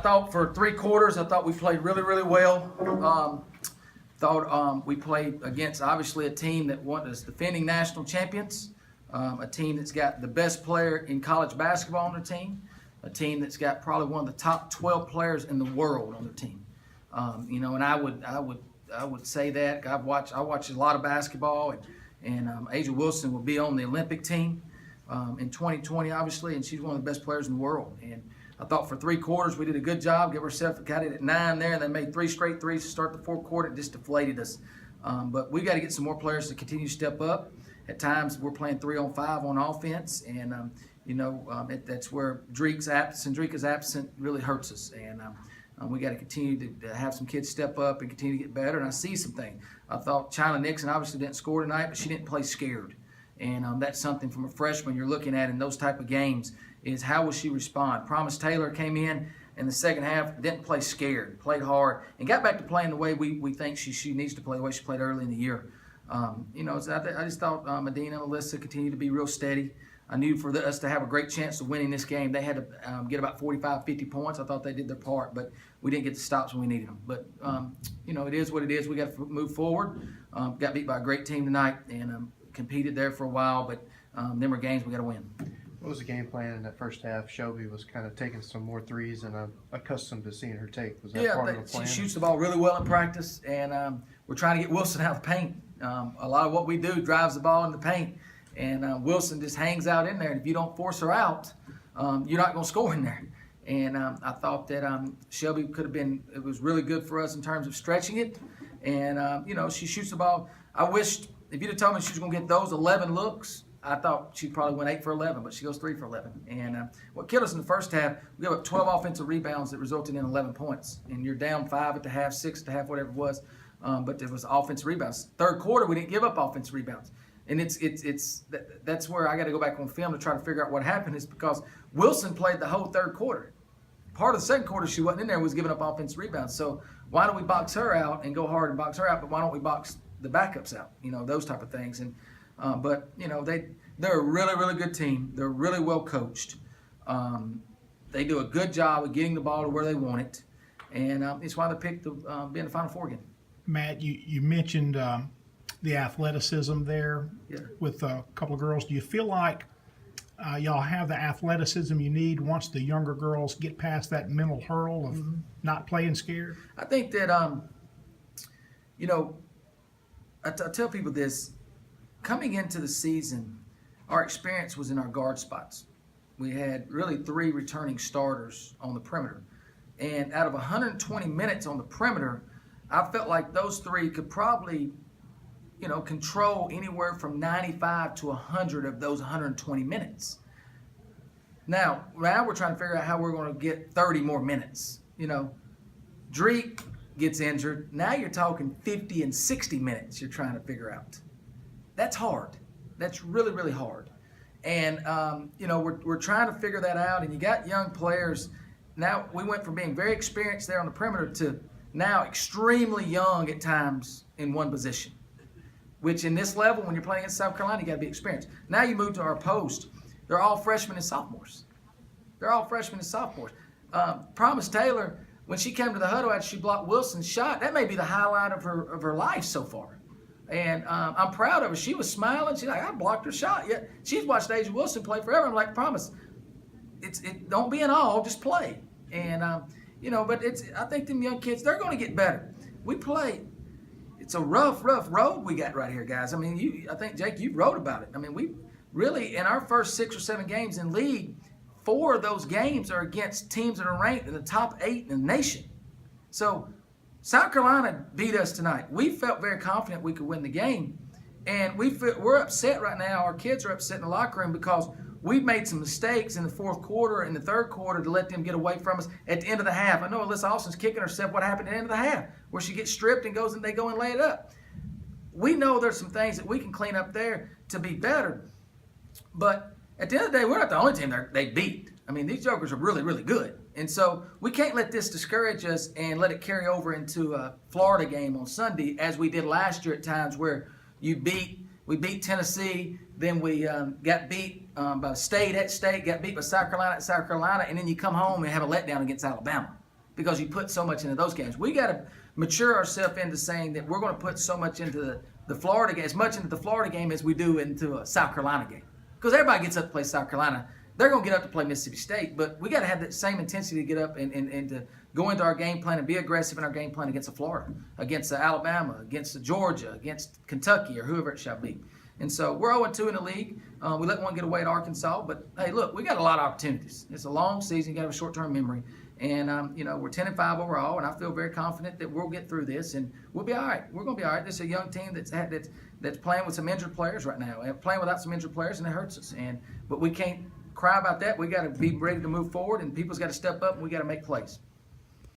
thought for 3 quarters, I thought we played really, really well. We played against obviously a team that was defending national champions, a team that's got the best player in college basketball on their team, a team that's got probably one of the top 12 players in the world on their team. And I would say that I watch a lot of basketball, and Asia Wilson will be on the Olympic team in 2020, obviously, and she's one of the best players in the world. And I thought for 3 quarters we did a good job. Got it at 9 there, and they made 3 straight threes to start the 4th quarter. It just deflated us. But we got to get some more players to continue to step up. At times we're playing 3-on-5 on offense, and that's where Dreka's absent really hurts us. And we got to continue to have some kids step up and continue to get better. And I see some things. I thought China Nixon obviously didn't score tonight, but she didn't play scared. And that's something from a freshman you're looking at in those type of games is how will she respond. Promise Taylor came in the second half, didn't play scared, played hard, and got back to playing the way we think she needs to play, the way she played early in the year. I just thought Medina and Alyssa continued to be real steady. I knew for us to have a great chance of winning this game, they had to get about 45, 50 points. I thought they did their part, but we didn't get the stops when we needed them. But, it is what it is. We got to move forward. Got beat by a great team tonight and competed there for a while, but them are games we got to win. What was the game plan in that first half? Shelby was kind of taking some more threes, and I'm accustomed to seeing her take. Was that part of the plan? She shoots the ball really well in practice, and we're trying to get Wilson out of the paint. A lot of what we do drives the ball in the paint, and Wilson just hangs out in there. And if you don't force her out, you're not going to score in there. And I thought that Shelby could have been. It was really good for us in terms of stretching it. And she shoots the ball. I wished if you'd have told me she was going to get those 11 looks, I thought she probably went 8 for 11, but she goes 3 for 11. And what killed us in the first half, we gave up 12 offensive rebounds that resulted in 11 points. And you're down 5 at the half, 6 at the half, whatever it was. But there was offensive rebounds. 3rd quarter, we didn't give up offensive rebounds. And that's where I got to go back on film to try to figure out what happened is because Wilson played the whole 3rd quarter. Part of the 2nd quarter she wasn't in there was giving up offensive rebounds. So why don't we box her out and go hard and box her out, but why don't we box the backups out? Those type of things. And they're a really, really good team. They're really well coached. They do a good job of getting the ball to where they want it. And it's why they picked to be in the Final Four again. Matt, you mentioned the athleticism there with a couple of girls. Do you feel like y'all have the athleticism you need once the younger girls get past that mental hurdle of not playing scared? I think that, I tell people this. Coming into the season, our experience was in our guard spots. We had really 3 returning starters on the perimeter. And out of 120 minutes on the perimeter, I felt like those 3 could probably, control anywhere from 95 to 100 of those 120 minutes. Now we're trying to figure out how we're going to get 30 more minutes. Dreke gets injured. Now you're talking 50 and 60 minutes you're trying to figure out. That's hard. That's really, really hard. And, we're trying to figure that out. And you got young players. Now we went from being very experienced there on the perimeter to now extremely young at times in one position, which in this level, when you're playing against South Carolina, you got to be experienced. Now you move to our post. They're all freshmen and sophomores. Promise Taylor, when she came to the huddle after she blocked Wilson's shot, that may be the highlight of her life so far. And I'm proud of her. She was smiling. She's like, I blocked her shot. Yeah, she's watched Asia Wilson play forever. I'm like, Promise, don't be in awe, just play. And but I think them young kids, they're going to get better. We play. It's a rough road we got right here, guys. I mean, I think Jake, you wrote about it. I mean, we really in our first 6 or 7 games in league, 4 of those games are against teams that are ranked in the top 8 in the nation. So South Carolina beat us tonight. We felt very confident we could win the game, and we're upset right now. Our kids are upset in the locker room because we've made some mistakes in the 4th quarter and the 3rd quarter to let them get away from us at the end of the half. I know Alyssa Austin's kicking herself what happened at the end of the half, where she gets stripped and they go and lay it up. We know there's some things that we can clean up there to be better, but at the end of the day, we're not the only team they beat. I mean, these jokers are really, really good. And so we can't let this discourage us and let it carry over into a Florida game on Sunday, as we did last year at times where we beat Tennessee, then we got beat by State at State, got beat by South Carolina at South Carolina, and then you come home and have a letdown against Alabama. because you put so much into those games. We got to mature ourselves into saying that we're going to put so much into the Florida game, as much into the Florida game as we do into a South Carolina game. Because everybody gets up to play South Carolina. They're going to get up to play Mississippi State, but we got to have that same intensity to get up and to go into our game plan and be aggressive in our game plan against Florida, against Alabama, against Georgia, against Kentucky, or whoever it shall be. And so we're 0-2 in the league. We let one get away at Arkansas, but hey, look, we got a lot of opportunities. It's a long season. You got to have a short-term memory, and we're 10-5 overall, and I feel very confident that we'll get through this and we'll be all right. We're going to be all right. This is a young team that's playing with some injured players right now, and playing without some injured players, and it hurts us. But we can't cry about that. We got to be ready to move forward, and people's got to step up, and we got to make plays.